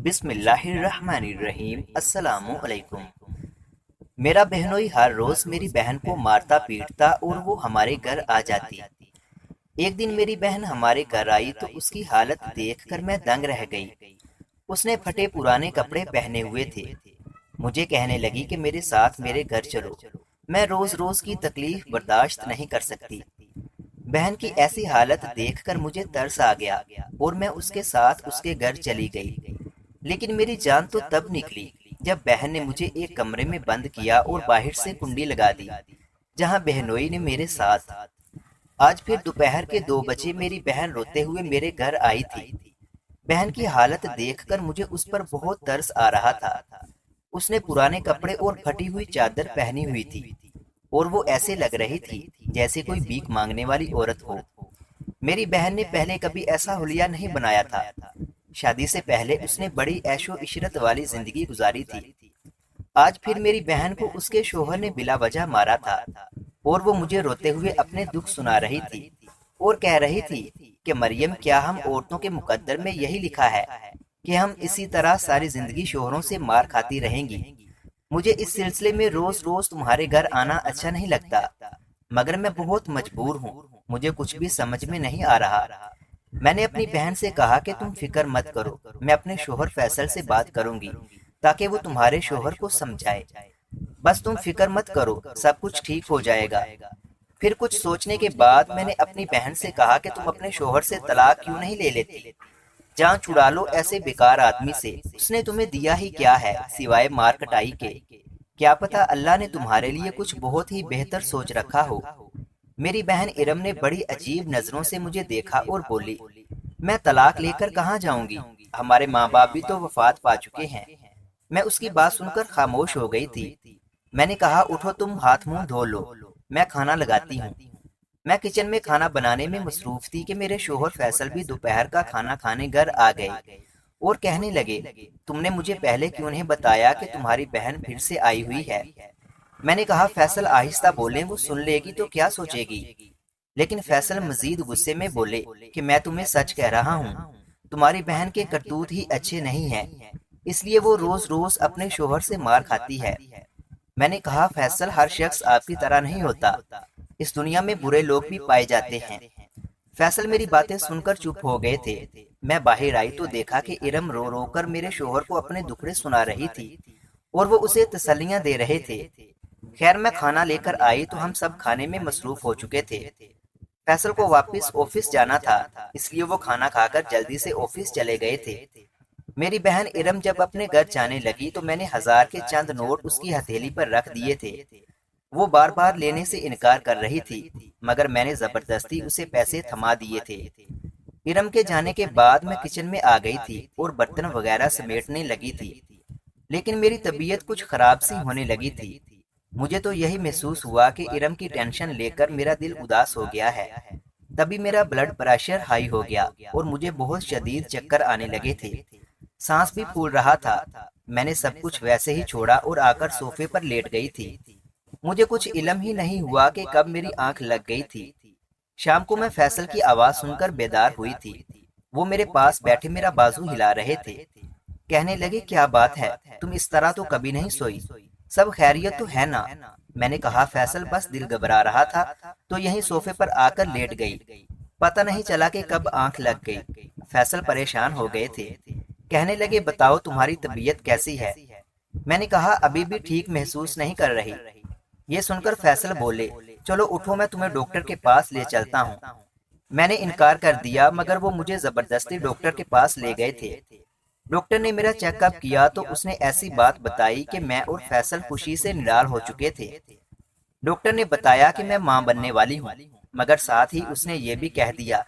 بسم اللہ الرحمن الرحیم۔ السلام علیکم۔ میرا بہنوئی ہر روز میری بہن کو مارتا پیٹتا اور وہ ہمارے گھر آ جاتی۔ ایک دن میری بہن ہمارے گھر آئی تو اس کی حالت دیکھ کر میں دنگ رہ گئی۔ اس نے پھٹے پرانے کپڑے پہنے ہوئے تھے۔ مجھے کہنے لگی کہ میرے ساتھ میرے گھر چلو، میں روز روز کی تکلیف برداشت نہیں کر سکتی۔ بہن کی ایسی حالت دیکھ کر مجھے ترس آ گیا اور میں اس کے ساتھ اس کے گھر چلی گئی۔ لیکن میری جان تو تب نکلی جب بہن نے مجھے ایک کمرے میں بند کیا اور باہر سے کنڈی لگا دی جہاں بہنوئی نے میرے ساتھ۔ آج پھر دوپہر کے 2 بجے میری بہن روتے ہوئے میرے گھر آئی تھی۔ بہن کی حالت دیکھ کر مجھے اس پر بہت ترس آ رہا تھا۔ اس نے پرانے کپڑے اور پھٹی ہوئی چادر پہنی ہوئی تھی اور وہ ایسے لگ رہی تھی جیسے کوئی بھیک مانگنے والی عورت ہو۔ میری بہن نے پہلے کبھی ایسا حلیہ نہیں بنایا تھا۔ شادی سے پہلے اس نے بڑی عیش و عشرت والی زندگی گزاری تھی۔ آج پھر میری بہن کو اس کے شوہر نے بلا وجہ مارا تھا اور وہ مجھے روتے ہوئے اپنے دکھ سنا رہی تھی اور کہہ رہی تھی کہ مریم، کیا ہم عورتوں کے مقدر میں یہی لکھا ہے کہ ہم اسی طرح ساری زندگی شوہروں سے مار کھاتی رہیں گی؟ مجھے اس سلسلے میں روز روز تمہارے گھر آنا اچھا نہیں لگتا، مگر میں بہت مجبور ہوں، مجھے کچھ بھی سمجھ میں نہیں آ رہا۔ میں نے اپنی بہن سے کہا کہ تم فکر مت کرو، میں اپنے شوہر فیصل سے بات کروں گی تاکہ وہ تمہارے شوہر کو سمجھائے۔ بس تم فکر مت کرو، سب کچھ ٹھیک ہو جائے گا۔ پھر کچھ سوچنے کے بعد میں نے اپنی بہن سے کہا کہ تم اپنے شوہر سے طلاق کیوں نہیں لے لیتی؟ جان چھڑا لو ایسے بیکار آدمی سے، اس نے تمہیں دیا ہی کیا ہے سوائے مار کٹائی کے؟ کیا پتا اللہ نے تمہارے لیے کچھ بہت ہی بہتر سوچ رکھا ہو۔ میری بہن ارم نے بڑی عجیب نظروں سے مجھے دیکھا اور بولی، میں طلاق لے کر کہاں جاؤں گی؟ ہمارے ماں باپ بھی تو وفات پا چکے ہیں۔ میں اس کی بات سن کر خاموش ہو گئی تھی۔ میں نے کہا، اٹھو، تم ہاتھ منہ دھو لو، میں کھانا لگاتی ہوں۔ میں کچن میں کھانا بنانے میں مصروف تھی کہ میرے شوہر فیصل بھی دوپہر کا کھانا کھانے گھر آ گئے اور کہنے لگے، تم نے مجھے پہلے کیوں نہیں بتایا کہ تمہاری بہن پھر سے آئی ہوئی ہے؟ میں نے کہا، فیصل آہستہ بولیں، وہ سن لے گی تو کیا سوچے گی؟ لیکن فیصل مزید غصے میں بولے کہ میں تمہیں سچ کہہ رہا ہوں، تمہاری بہن کے کرتوت ہی اچھے نہیں ہیں، اس لیے وہ روز روز اپنے شوہر سے مار کھاتی ہے۔ میں نے کہا، فیصل، ہر شخص آپ کی طرح نہیں ہوتا، اس دنیا میں برے لوگ بھی پائے جاتے ہیں۔ فیصل میری باتیں سن کر چپ ہو گئے تھے۔ میں باہر آئی تو دیکھا کہ ارم رو رو کر میرے شوہر کو اپنے دکھڑے سنا رہی تھی اور وہ اسے تسلیاں دے رہے تھے۔ خیر، میں کھانا لے کر آئی تو ہم سب کھانے میں مصروف ہو چکے تھے۔ فیصل کو واپس آفس جانا تھا، اس لیے وہ کھانا کھا کر جلدی سے آفس چلے گئے تھے۔ میری بہن ارم جب اپنے گھر جانے لگی تو میں نے 1000 کے چند نوٹ اس کی ہتھیلی پر رکھ دیے تھے۔ وہ بار بار لینے سے انکار کر رہی تھی، مگر میں نے زبردستی اسے پیسے تھما دیے تھے۔ ارم کے جانے کے بعد میں کچن میں آ گئی تھی اور برتن وغیرہ سمیٹنے لگی تھی، لیکن میری طبیعت کچھ خراب سی ہونے لگی تھی۔ مجھے تو یہی محسوس ہوا کہ ارم کی ٹینشن لے کر میرا دل اداس ہو گیا ہے۔ تبھی میرا بلڈ پریشر ہائی ہو گیا اور مجھے بہت شدید چکر آنے لگے تھے، سانس بھی پھول رہا تھا۔ میں نے سب کچھ ویسے ہی چھوڑا اور آ کر صوفے پر لیٹ گئی تھی۔ مجھے کچھ علم ہی نہیں ہوا کہ کب میری آنکھ لگ گئی تھی۔ شام کو میں فیصل کی آواز سن کر بیدار ہوئی تھی۔ وہ میرے پاس بیٹھے میرا بازو ہلا رہے تھے، کہنے لگے، کیا بات ہے، تم اس طرح تو کبھی نہیں سوئی، سب خیریت تو ہے نا؟ میں نے کہا، فیصل، بس دل گھبرا رہا تھا تو یہیں صوفے پر آ کر لیٹ گئی، پتہ نہیں چلا کہ کب آنکھ لگ گئی۔ فیصل پریشان ہو گئے تھے، کہنے لگے، بتاؤ تمہاری طبیعت کیسی ہے؟ میں نے کہا، ابھی بھی ٹھیک محسوس نہیں کر رہی۔ یہ سن کر فیصل بولے، چلو اٹھو، میں تمہیں ڈاکٹر کے پاس لے چلتا ہوں۔ میں نے انکار کر دیا، مگر وہ مجھے زبردستی ڈاکٹر کے پاس لے گئے تھے۔ ڈاکٹر نے میرا چیک اپ کیا تو اس نے ایسی بات بتائی کہ میں اور فیصل خوشی سے نڈال ہو چکے تھے۔ ڈاکٹر نے بتایا کہ میں ماں بننے والی ہوں، مگر ساتھ ہی اس نے یہ بھی کہہ دیا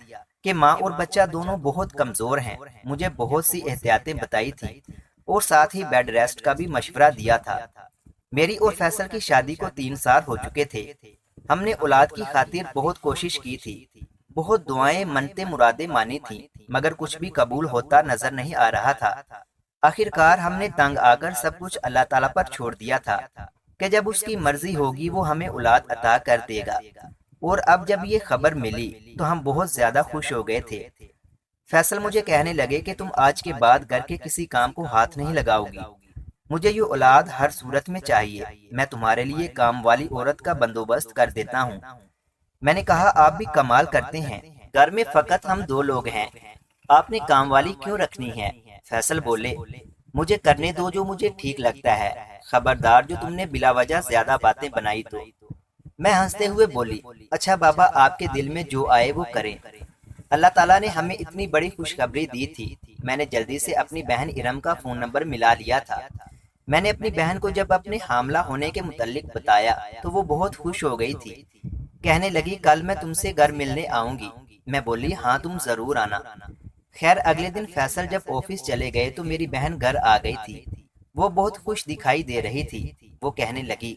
کہ ماں اور بچہ دونوں بہت کمزور ہیں۔ مجھے بہت سی احتیاطیں بتائی تھی اور ساتھ ہی بیڈ ریسٹ کا بھی مشورہ دیا تھا۔ میری اور فیصل کی شادی کو 3 سال ہو چکے تھے۔ ہم نے اولاد کی خاطر بہت کوشش کی تھی، بہت دعائیں منتیں مرادیں مانی تھیں، مگر کچھ بھی قبول ہوتا نظر نہیں آ رہا تھا۔ آخر کار ہم نے تنگ آ کر سب کچھ اللہ تعالیٰ پر چھوڑ دیا تھا کہ جب اس کی مرضی ہوگی وہ ہمیں اولاد عطا کر دے گا، اور اب جب یہ خبر ملی تو ہم بہت زیادہ خوش ہو گئے تھے۔ فیصل مجھے کہنے لگے کہ تم آج کے بعد گھر کے کسی کام کو ہاتھ نہیں لگاؤ گی، مجھے یہ اولاد ہر صورت میں چاہیے، میں تمہارے لیے کام والی عورت کا بندوبست کر دیتا ہوں۔ میں نے کہا آپ بھی کمال کرتے ہیں، گھر میں فقط ہم دو لوگ ہیں، آپ نے کام والی کیوں رکھنی ہے؟ فیصل بولے مجھے کرنے دو جو مجھے ٹھیک لگتا ہے، خبردار جو تم نے بلا وجہ زیادہ باتیں بنائی تو۔ میں ہنستے ہوئے بولی اچھا بابا، آپ کے دل میں جو آئے وہ کریں، اللہ تعالیٰ نے ہمیں اتنی بڑی خوشخبری دی تھی۔ میں نے جلدی سے اپنی بہن ارم کا فون نمبر ملا لیا تھا۔ میں نے اپنی بہن کو جب اپنے حاملہ ہونے کے متعلق بتایا تو وہ بہت خوش ہو گئی تھی، کہنے لگی کل میں تم سے گھر ملنے آؤں گی۔ میں بولی ہاں تم ضرور آنا۔ خیر اگلے دن فیصل جب آفس چلے گئے تو میری بہن گھر آ گئی تھی، وہ بہت خوش دکھائی دے رہی تھی۔ وہ کہنے لگی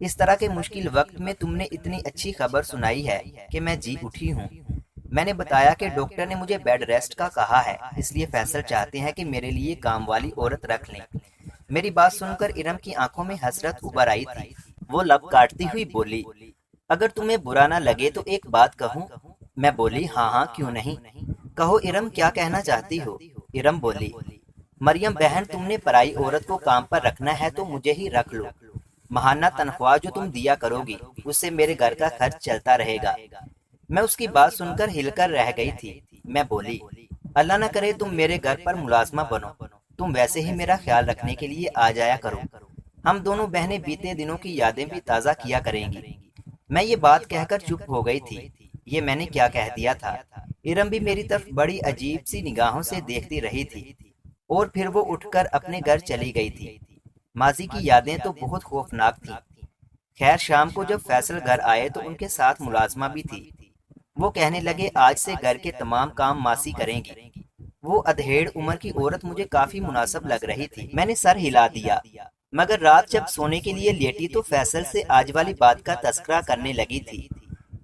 اس طرح کے مشکل وقت میں تم نے اتنی اچھی خبر سنائی ہے کہ میں جی اٹھی ہوں۔ میں نے بتایا کہ ڈاکٹر نے مجھے بیڈ ریسٹ کا کہا ہے، اس لیے فیصل چاہتے ہیں کہ میرے لیے کام والی عورت رکھ لیں۔ میری بات سن کر ارم کی آنکھوں میں حسرت ابھر آئی تھی، وہ لب کاٹتی ہوئی بولی اگر تمہیں برا نہ لگے تو ایک بات کہوں؟ میں بولی ہاں ہاں کیوں نہیں، کہو ارم کیا کہنا چاہتی ہو؟ ارم بولی مریم بہن تم نے پرائی عورت کو کام پر رکھنا ہے تو مجھے ہی رکھ لو، ماہانہ تنخواہ جو تم دیا کرو گی اس سے میرے گھر کا خرچ چلتا رہے گا۔ میں اس کی بات سن کر ہل کر رہ گئی تھی۔ میں بولی اللہ نہ کرے تم میرے گھر پر ملازمہ بنو، تم ویسے ہی میرا خیال رکھنے کے لیے آ جایا کرو، ہم دونوں بہنیں بیتے دنوں کی یادیں بھی تازہ کیا کریں گی۔ میں یہ بات کہہ کر چپ ہو گئی تھی، یہ میں نے کیا کہہ دیا تھا؟ ارم بھی میری طرف بڑی عجیب سی نگاہوں سے دیکھتی رہی تھی اور پھر وہ اٹھ کر اپنے گھر چلی گئی تھی۔ ماضی کی یادیں تو بہت خوفناک تھیں۔ خیر شام کو جب فیصل گھر آئے تو ان کے ساتھ ملازمہ بھی تھی۔ وہ کہنے لگے آج سے گھر کے تمام کام ماسی کریں گی۔ وہ ادھیڑ عمر کی عورت مجھے کافی مناسب لگ رہی تھی، میں نے سر ہلا دیا، مگر رات جب سونے کے لیے لیٹی تو فیصل سے آج والی بات کا تذکرہ کرنے لگی تھی۔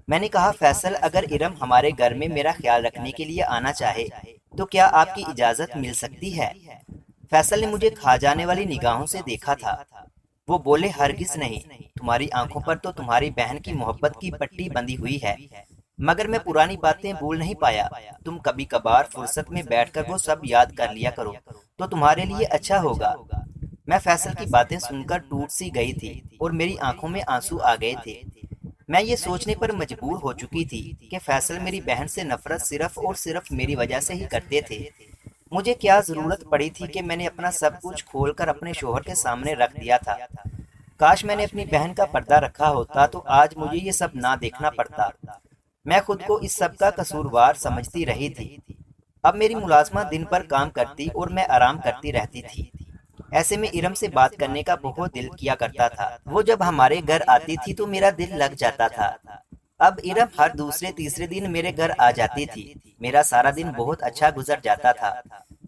میں نے کہا فیصل اگر ارم ہمارے گھر میں میرا خیال رکھنے کے لیے آنا چاہے تو کیا آپ کی اجازت مل سکتی ہے؟ فیصل نے مجھے کھا جانے والی نگاہوں سے دیکھا تھا، وہ بولے ہرگز نہیں، تمہاری آنکھوں پر تو تمہاری بہن کی محبت کی پٹی بندھی ہوئی ہے، مگر میں پرانی باتیں بھول نہیں پایا، تم کبھی کبھار فرصت میں بیٹھ کر وہ سب یاد کر لیا کرو تو تمہارے لیے اچھا ہوگا۔ میں فیصل کی باتیں سن کر ٹوٹ سی گئی تھی اور میری آنکھوں میں آنسو آ گئے تھے۔ میں یہ سوچنے پر مجبور ہو چکی تھی کہ فیصل میری بہن سے نفرت صرف اور صرف میری وجہ سے ہی کرتے تھے۔ مجھے کیا ضرورت پڑی تھی کہ میں نے اپنا سب کچھ کھول کر اپنے شوہر کے سامنے رکھ دیا تھا؟ کاش میں نے اپنی بہن کا پردہ رکھا ہوتا تو آج مجھے یہ سب نہ دیکھنا پڑتا۔ میں خود کو اس سب کا قصوروار سمجھتی رہی تھی۔ اب میری ملازمہ دن پر کام کرتی اور میں آرام کرتی رہتی تھی۔ ایسے میں ارم سے بات کرنے کا بہت دل کیا کرتا تھا، وہ جب ہمارے گھر آتی تھی تو میرا دل لگ جاتا تھا۔ اب ارم ہر دوسرے تیسرے دن میرے گھر آ جاتی تھی، میرا سارا دن بہت اچھا گزر جاتا تھا،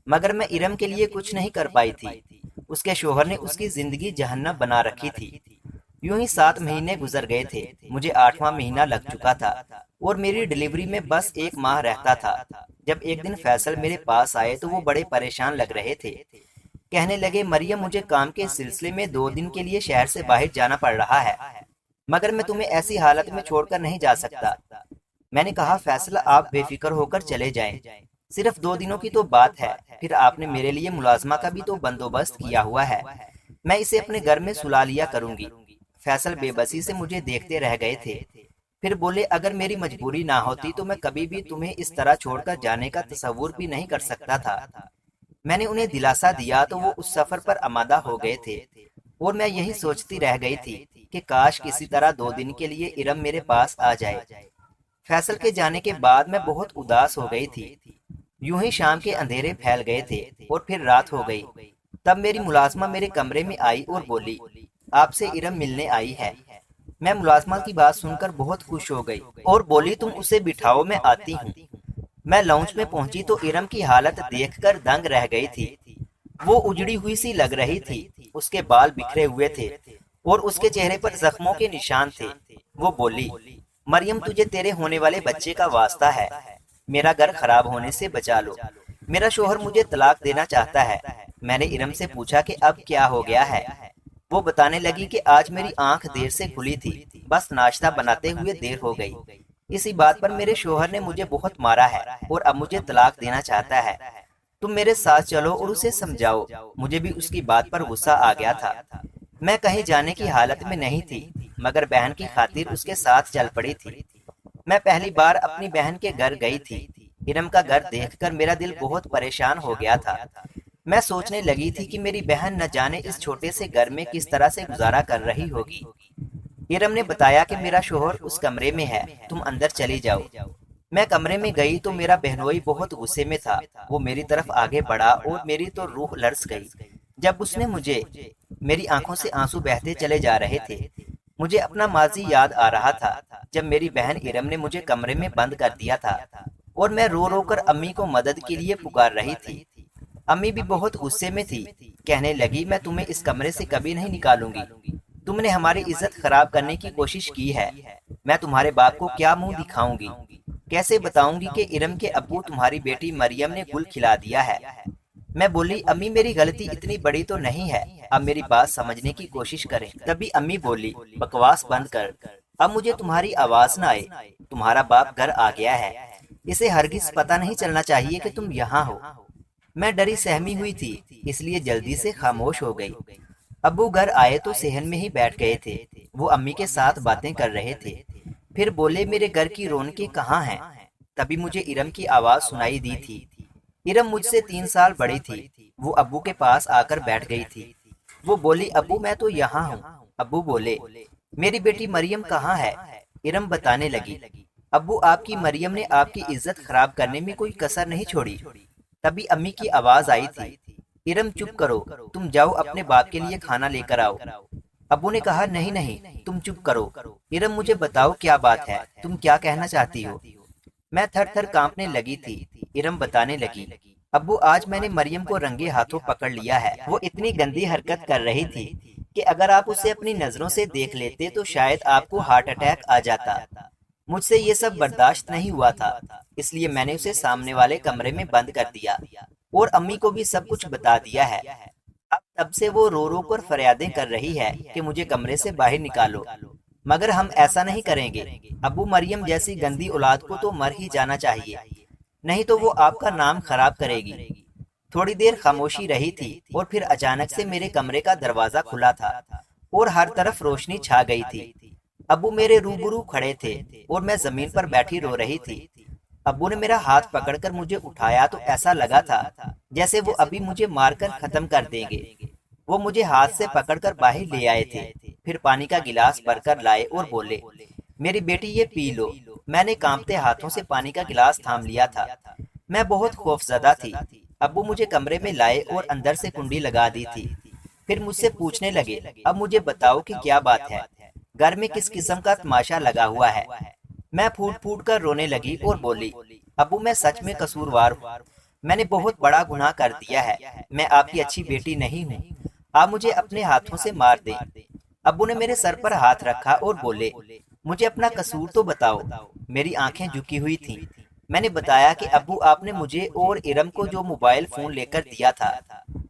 مگر میں ارم کے لیے کچھ نہیں کر پائی تھی، اس کے شوہر نے اس کی زندگی جہنم بنا رکھی تھی۔ یوں ہی 7 مہینے گزر گئے تھے، مجھے 8واں مہینہ لگ چکا تھا اور میری ڈلیوری میں بس 1 ماہ رہتا تھا۔ جب ایک دن فیصل میرے پاس آئے تو وہ بڑے پریشان لگ رہے تھے، کہنے لگے مریم مجھے کام کے سلسلے میں 2 دن کے لیے شہر سے باہر جانا پڑ رہا ہے، مگر میں تمہیں ایسی حالت میں چھوڑ کر نہیں جا سکتا۔ میں نے کہا فیصل آپ بے فکر ہو کر چلے جائیں، صرف 2 دنوں کی تو بات ہے، پھر آپ نے میرے لیے ملازمہ کا بھی تو بندوبست کیا ہوا ہے، میں اسے اپنے گھر میں سلا لیا کروں گی۔ فیصل بے بسی سے مجھے دیکھتے رہ گئے تھے، پھر بولے اگر میری مجبوری نہ ہوتی تو میں کبھی بھی تمہیں اس طرح چھوڑ کر جانے کا تصور بھی نہیں کر سکتا تھا۔ میں نے انہیں دلاسا دیا تو وہ اس سفر پر آمادہ ہو گئے تھے اور میں یہی سوچتی رہ گئی تھی کہ کاش کسی طرح 2 دن کے لیے ارم میرے پاس آ جائے۔ فیصل کے جانے کے بعد میں بہت اداس ہو گئی تھی۔ یوں ہی شام کے اندھیرے پھیل گئے تھے اور پھر رات ہو گئی، تب میری ملازمہ میرے کمرے میں آئی اور بولی آپ سے ارم ملنے آئی ہے۔ میں ملازمہ کی بات سن کر بہت خوش ہو گئی اور بولی تم اسے بٹھاؤ میں آتی ہوں۔ میں لاؤنج میں پہنچی تو ارم کی حالت دیکھ کر دنگ رہ گئی تھی، وہ اجڑی ہوئی سی لگ رہی تھی، اس کے بال بکھرے ہوئے تھے اور اس کے چہرے پر زخموں کے نشان تھے۔ وہ بولی مریم تجھے تیرے ہونے والے بچے کا واسطہ ہے، میرا گھر خراب ہونے سے بچا لو، میرا شوہر مجھے طلاق دینا چاہتا ہے۔ میں نے ارم سے پوچھا کہ اب کیا ہو گیا ہے؟ وہ بتانے لگی کہ آج میری آنکھ دیر سے کھلی تھی، بس ناشتہ بناتے ہوئے دیر ہو گئی، اسی بات پر میرے شوہر نے مجھے بہت مارا ہے اور اب مجھے طلاق دینا چاہتا ہے۔ تم میرے ساتھ چلو اور اسے سمجھاؤ۔ مجھے بھی اس کی بات پر غصہ آ گیا تھا۔ میں کہیں جانے کی حالت میں نہیں تھی مگر بہن کی خاطر اس کے ساتھ چل پڑی تھی۔ میں پہلی بار اپنی بہن کے گھر گئی تھی۔ ارم کا گھر دیکھ کر میرا دل بہت پریشان ہو گیا تھا۔ میں سوچنے لگی تھی کہ میری بہن نہ جانے اس چھوٹے سے گھر میں کس طرح سے گزارا کر رہی ہوگی۔ ارم نے بتایا کہ میرا شوہر اس کمرے میں ہے، تم اندر چلی جاؤ۔ میں کمرے میں گئی تو میرا بہنوئی بہت غصے میں تھا۔ وہ میری طرف آگے بڑھا اور میری تو روح لرز گئی جب اس نے مجھے، میری آنکھوں سے آنسو بہتے چلے جا رہے تھے۔ مجھے اپنا ماضی یاد آ رہا تھا جب میری بہن ارم نے مجھے کمرے میں بند کر دیا تھا اور میں رو رو کر امی کو مدد کے لیے پکار رہی تھی۔ امی بھی بہت غصے میں تھی، کہنے لگی میں تمہیں اس کمرے سے کبھی نہیں نکالوں گی، تم نے ہماری عزت خراب کرنے کی کوشش کی ہے۔ میں تمہارے باپ کو کیا منہ دکھاؤں گی، کیسے بتاؤں گی کہ ارم کے ابو تمہاری بیٹی مریم نے گل کھلا دیا ہے۔ میں بولی امی میری غلطی اتنی بڑی تو نہیں ہے، اب میری بات سمجھنے کی کوشش کریں۔ تبھی امی بولی بکواس بند کر، اب مجھے تمہاری آواز نہ آئے، تمہارا باپ گھر آ گیا ہے، اسے ہرگز پتہ نہیں چلنا چاہیے کہ تم یہاں ہو۔ میں ڈری سہمی ہوئی تھی اس لیے جلدی سے خاموش ہو گئی۔ ابو گھر آئے تو صحن میں ہی بیٹھ گئے تھے، وہ امی کے ساتھ باتیں کر رہے تھے۔ پھر بولے میرے گھر کی رونقیں کہاں ہیں؟ تبھی مجھے ارم کی آواز سنائی دی تھی۔ ارم مجھ سے 3 سال بڑی تھی، وہ ابو کے پاس آ کر بیٹھ گئی تھی۔ وہ بولی ابو میں تو یہاں ہوں۔ ابو بولے میری بیٹی مریم کہاں ہے؟ ارم بتانے لگی ابو آپ کی مریم نے آپ کی عزت خراب کرنے میں کوئی کسر نہیں چھوڑی۔ تبھی امی کی آواز آئی تھی ارم چپ کرو، تم جاؤ اپنے باپ کے لیے کھانا لے کر آؤ۔ ابو نے کہا نہیں نہیں تم چپ کرو، ارم مجھے بتاؤ کیا بات ہے، تم کیا کہنا چاہتی ہو؟ میں تھر تھر کانپنے لگی تھی۔ ارم بتانے لگی ابو آج میں نے مریم کو رنگے ہاتھوں پکڑ لیا ہے، وہ اتنی گندی حرکت کر رہی تھی کہ اگر آپ اسے اپنی نظروں سے دیکھ لیتے تو شاید آپ کو ہارٹ اٹیک آ جاتا۔ مجھ سے یہ سب برداشت نہیں ہوا تھا، اس لیے میں نے اسے سامنے والے کمرے میں بند کر دیا اور امی کو بھی سب کچھ بتا دیا ہے۔ اب تب سے وہ رو رو کر فریادیں کر رہی ہے کہ مجھے کمرے سے باہر نکالو، مگر ہم ایسا نہیں کریں گے۔ ابو مریم جیسی گندی اولاد کو تو مر ہی جانا چاہیے، نہیں تو وہ آپ کا نام خراب کرے گی۔ تھوڑی دیر خاموشی رہی تھی اور پھر اچانک سے میرے کمرے کا دروازہ کھلا تھا اور ہر طرف روشنی چھا گئی تھی۔ ابو میرے روبرو کھڑے تھے اور میں زمین پر بیٹھی رو رہی تھی۔ ابو نے میرا ہاتھ پکڑ کر مجھے اٹھایا تو ایسا لگا تھا جیسے وہ ابھی مجھے مار کر ختم کر دیں گے۔ وہ مجھے ہاتھ سے پکڑ کر باہر لے آئے تھے، پھر پانی کا گلاس بھر کر لائے اور بولے میری بیٹی یہ پی لو۔ میں نے کانپتے ہاتھوں سے پانی کا گلاس تھام لیا تھا، میں بہت خوف زدہ تھی۔ ابو مجھے کمرے میں لائے اور اندر سے کنڈی لگا دی تھی، پھر مجھ سے پوچھنے لگے اب مجھے بتاؤ کہ کیا بات ہے، گھر میں کس قسم کا تماشا لگا ہوا ہے؟ میں پھوٹ پھوٹ کر رونے لگی اور بولی ابو میں سچ میں قصوروار ہوں، میں نے بہت بڑا گناہ کر دیا ہے، میں آپ کی اچھی بیٹی نہیں ہوں، آپ مجھے اپنے ہاتھوں سے مار دیں۔ ابو نے میرے سر پر ہاتھ رکھا اور بولے مجھے اپنا قصور تو بتاؤ۔ میری آنکھیں جھکی ہوئی تھیں۔ میں نے بتایا کہ ابو آپ نے مجھے اور ارم کو جو موبائل فون لے کر دیا تھا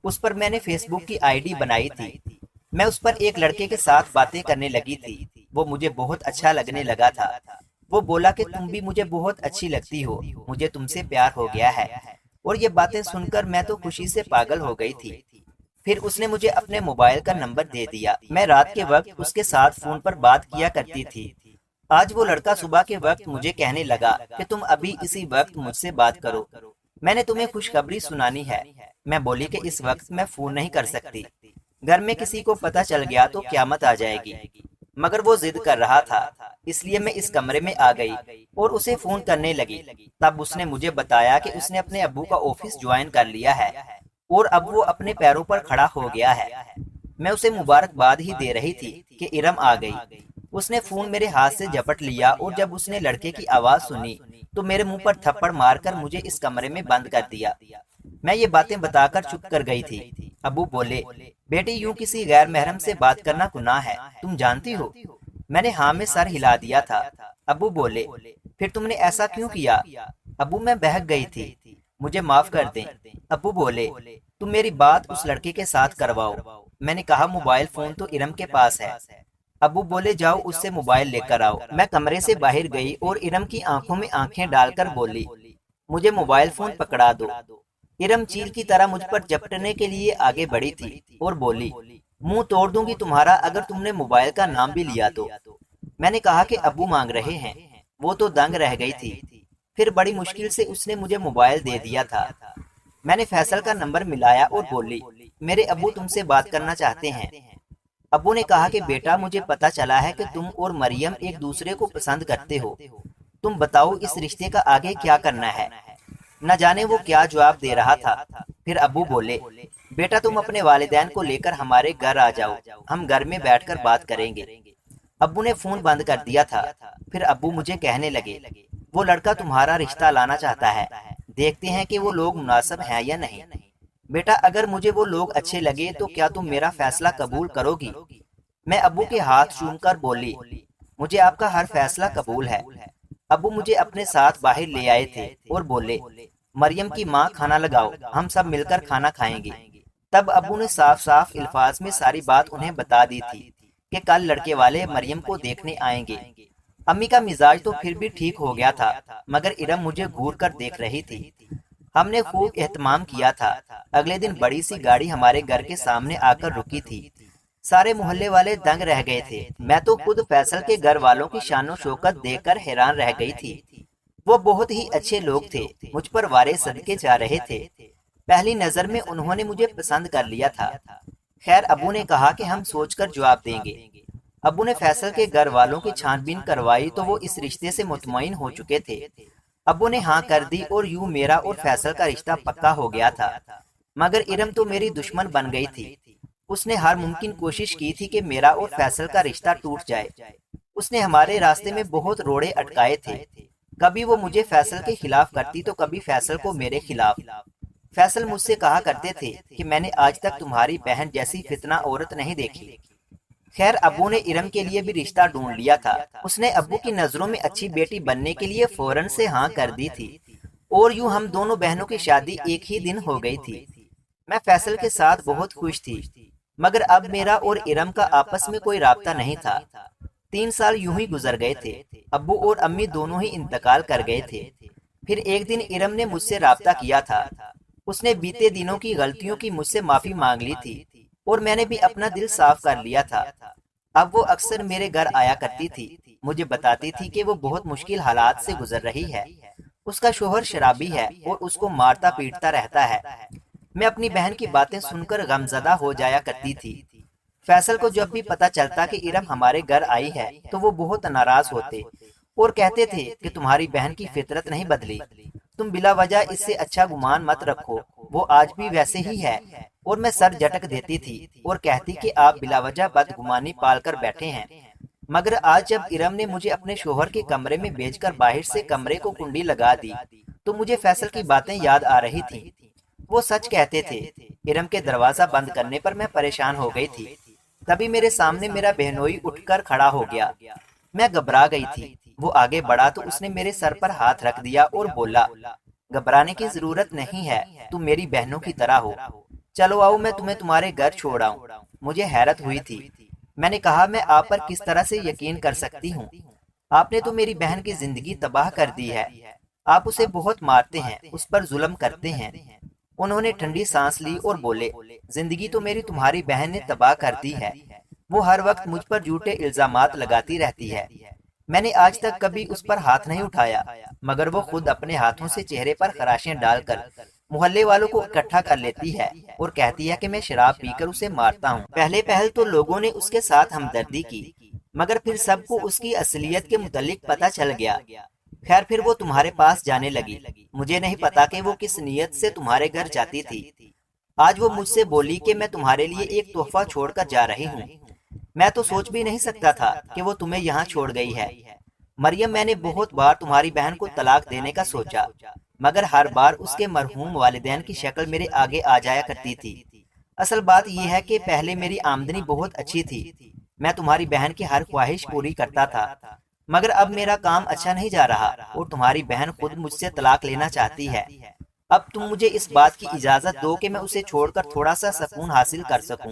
اس پر میں نے فیس بک کی آئی ڈی بنائی تھی، میں اس پر ایک لڑکے کے ساتھ باتیں کرنے لگی تھی، وہ مجھے بہت اچھا لگنے لگا تھا۔ وہ بولا کہ تم بھی مجھے بہت اچھی لگتی ہو، مجھے تم سے پیار ہو گیا ہے، اور یہ باتیں سن کر میں تو خوشی سے پاگل ہو گئی تھی۔ پھر اس نے مجھے اپنے موبائل کا نمبر دے دیا، میں رات کے وقت اس کے ساتھ فون پر بات کیا کرتی تھی۔ آج وہ لڑکا صبح کے وقت مجھے کہنے لگا کہ تم ابھی اسی وقت مجھ سے بات کرو، میں نے تمہیں خوشخبری سنانی ہے۔ میں بولی کہ اس وقت میں فون نہیں کر سکتی، گھر میں کسی کو پتہ چل گیا تو قیامت آ جائے گی، مگر وہ ضد کر رہا تھا، اس لیے میں اس کمرے میں آ گئی اور اسے فون کرنے لگی۔ تب اس نے مجھے بتایا کہ اس نے اپنے ابو کا آفس جوائن کر لیا ہے اور اب وہ اپنے پیروں پر کھڑا ہو گیا ہے۔ میں اسے مبارکباد ہی دے رہی تھی کہ ارم آ گئی۔ اس نے فون میرے ہاتھ سے جھپٹ لیا اور جب اس نے لڑکے کی آواز سنی تو میرے منہ پر تھپڑ مار کر مجھے اس کمرے میں بند کر دیا۔ میں یہ باتیں بتا کر چپ کر گئی تھی۔ ابو بولے بیٹی یوں کسی غیر محرم سے بات کرنا گناہ ہے، تم جانتی ہو؟ میں نے ہاں میں سر ہلا دیا تھا۔ ابو بولے پھر تم نے ایسا کیوں کیا؟ ابو میں بہک گئی تھی، مجھے معاف کر دیں۔ ابو بولے تم میری بات اس لڑکے کے ساتھ کرواؤ۔ میں نے کہا موبائل فون تو ارم کے پاس ہے۔ ابو بولے جاؤ اس سے موبائل لے کر آؤ۔ میں کمرے سے باہر گئی اور ارم کی آنکھوں میں آنکھیں ڈال کر بولی مجھے موبائل فون پکڑا دو۔ ارم چیل کی طرح مجھ پر جپٹنے کے لیے آگے بڑھی تھی اور بولی منہ توڑ دوں گی تمہارا اگر تم نے موبائل کا نام بھی لیا تو۔ میں نے کہا کہ ابو مانگ رہے ہیں۔ وہ تو دنگ رہ گئی تھی۔ پھر بڑی مشکل سے اس نے مجھے موبائل دے دیا تھا۔ میں نے فیصل کا نمبر ملایا اور بولی میرے ابو تم سے بات کرنا چاہتے ہیں۔ ابو نے کہا کہ بیٹا مجھے پتا چلا ہے کہ تم اور مریم ایک دوسرے کو پسند کرتے ہو، تم بتاؤ اس رشتے کا آگے کیا کرنا ہے۔ نہ جانے وہ کیا جواب دے رہا تھا۔ پھر ابو بولے بیٹا تم اپنے والدین کو لے کر ہمارے گھر آ جاؤ، ہم گھر میں بیٹھ کر بات کریں گے۔ ابو نے فون بند کر دیا تھا۔ پھر ابو مجھے کہنے لگے وہ لڑکا تمہارا رشتہ لانا چاہتا ہے، دیکھتے ہیں کہ وہ لوگ مناسب ہیں یا نہیں۔ بیٹا اگر مجھے وہ لوگ اچھے لگے تو کیا تم میرا فیصلہ قبول کرو گی؟ میں ابو کے ہاتھ چوم کر بولی مجھے آپ کا ہر فیصلہ قبول ہے۔ ابو مجھے اپنے ساتھ باہر لے آئے تھے اور بولے مریم کی ماں کھانا لگاؤ، ہم سب مل کر کھانا کھائیں گے۔ تب ابو نے صاف صاف الفاظ میں ساری بات انہیں بتا دی تھی کہ کل لڑکے والے مریم کو دیکھنے آئیں گے۔ امی کا مزاج تو پھر بھی ٹھیک ہو گیا تھا مگر ارم مجھے گھور کر دیکھ رہی تھی۔ ہم نے خوب اہتمام کیا تھا۔ اگلے دن بڑی سی گاڑی ہمارے گھر کے سامنے آ کر رکی تھی۔ سارے محلے والے دنگ رہ گئے تھے۔ میں تو خود فیصل کے گھر والوں کی شان و شوکت دیکھ کر حیران رہ گئی تھی۔ وہ بہت ہی اچھے لوگ تھے، مجھ پر وارے صدقے جا رہے تھے۔ پہلی نظر میں انہوں نے مجھے پسند کر لیا تھا۔ خیر ابو نے کہا کہ ہم سوچ کر جواب دیں گے۔ ابو نے فیصل کے گھر والوں کی چھان بین کروائی تو وہ اس رشتے سے مطمئن ہو چکے تھے۔ ابو نے ہاں کر دی اور یوں میرا اور فیصل کا رشتہ پکا ہو گیا تھا۔ مگر ارم تو میری دشمن بن گئی تھی۔ اس نے ہر ممکن کوشش کی تھی کہ میرا اور فیصل کا رشتہ ٹوٹ جائے۔ اس نے ہمارے راستے میں بہت روڑے اٹکائے تھے۔ کبھی وہ مجھے فیصل کے خلاف کرتی تو کبھی فیصل کو میرے خلاف۔ فیصل مجھ سے کہا کرتے تھے کہ میں نے آج تک تمہاری بہن جیسی فتنہ عورت نہیں دیکھی۔ خیر ابو نے ارم کے لیے بھی رشتہ ڈھونڈ لیا تھا۔ اس نے ابو کی نظروں میں اچھی بیٹی بننے کے لیے فوراً سے ہاں کر دی تھی اور یوں ہم دونوں بہنوں کی شادی ایک ہی دن ہو گئی تھی۔ میں فیصل کے ساتھ بہت خوش تھی مگر اب میرا اور ارم کا آپس میں کوئی رابطہ نہیں تھا۔ 3 سال یوں ہی گزر گئے تھے۔ ابو اور امی دونوں ہی انتقال کر گئے تھے۔ پھر ایک دن ارم نے مجھ سے رابطہ کیا تھا۔ اس نے بیتے دنوں کی غلطیوں کی مجھ سے معافی مانگ لی تھی اور میں نے بھی اپنا دل صاف کر لیا تھا۔ اب وہ اکثر میرے گھر آیا کرتی تھی، مجھے بتاتی تھی کہ وہ بہت مشکل حالات سے گزر رہی ہے۔ اس کا شوہر شرابی ہے اور اس کو مارتا پیٹتا رہتا ہے۔ میں اپنی بہن کی باتیں سن کر غمزدہ ہو جایا کرتی تھی۔ فیصل کو جب بھی پتا چلتا کہ ارم ہمارے گھر آئی ہے تو وہ بہت ناراض ہوتے اور کہتے تھے کہ تمہاری بہن کی فطرت نہیں بدلی، تم بلا وجہ اس سے اچھا گمان مت رکھو، وہ آج بھی ویسے ہی ہے۔ اور میں سر جھٹک دیتی تھی اور کہتی کہ آپ بلا وجہ بدگمانی پال کر بیٹھے ہیں۔ مگر آج جب ارم نے مجھے اپنے شوہر کے کمرے میں بھیج کر باہر سے کمرے کو کنڈی لگا دی تو مجھے فیصل کی باتیں یاد آ رہی تھیں۔ وہ سچ کہتے تھے۔ ارم کے دروازہ بند کرنے پر میں پریشان ہو گئی تھی۔ تبھی میرے سامنے میرا بہنوئی اٹھ کر کھڑا ہو گیا۔ میں گھبرا گئی تھی۔ وہ آگے بڑھا تو اس نے میرے سر پر ہاتھ رکھ دیا اور بولا گھبرانے کی ضرورت نہیں ہے، تم میری بہنوں کی طرح ہو، چلو آؤ میں تمہیں تمہارے گھر چھوڑ آؤں۔ مجھے حیرت ہوئی تھی۔ میں نے کہا میں آپ پر کس طرح سے یقین کر سکتی ہوں؟ آپ نے تو میری بہن کی زندگی تباہ کر دی ہے۔ آپ اسے بہت مارتے ہیں، اس پر ظلم کرتے ہیں۔ انہوں نے ٹھنڈی سانس لی اور بولے زندگی تو میری تمہاری بہن نے تباہ کر دی ہے، وہ ہر وقت مجھ پر جھوٹے الزامات لگاتی رہتی ہے۔ میں نے آج تک کبھی اس پر ہاتھ نہیں اٹھایا مگر وہ خود اپنے ہاتھوں سے چہرے پر خراشیں ڈال کر محلے والوں کو اکٹھا کر لیتی ہے اور کہتی ہے کہ میں شراب پی کر اسے مارتا ہوں۔ پہل تو لوگوں نے اس کے ساتھ ہمدردی کی مگر پھر سب کو اس کی اصلیت کے متعلق پتہ چل گیا۔ خیر پھر وہ تمہارے پاس جانے لگی۔ مجھے نہیں پتا کہ وہ کس نیت سے تمہارے گھر جاتی تھی۔ آج وہ مجھ سے بولی کہ میں تمہارے لیے ایک تحفہ چھوڑ کر جا رہی ہوں۔ میں تو سوچ بھی نہیں سکتا تھا کہ وہ تمہیں یہاں چھوڑ گئی ہے۔ مریم میں نے بہت بار تمہاری بہن کو طلاق دینے کا سوچا مگر ہر بار اس کے مرحوم والدین کی شکل میرے آگے آ جایا کرتی تھی۔ اصل بات یہ ہے کہ پہلے میری آمدنی بہت اچھی تھی، میں تمہاری بہن کی ہر خواہش پوری کرتا تھا مگر اب میرا کام اچھا نہیں جا رہا اور تمہاری بہن خود مجھ سے طلاق لینا چاہتی ہے۔ اب تم مجھے اس بات کی اجازت دو کہ میں اسے چھوڑ کر تھوڑا سا سکون حاصل کر سکوں۔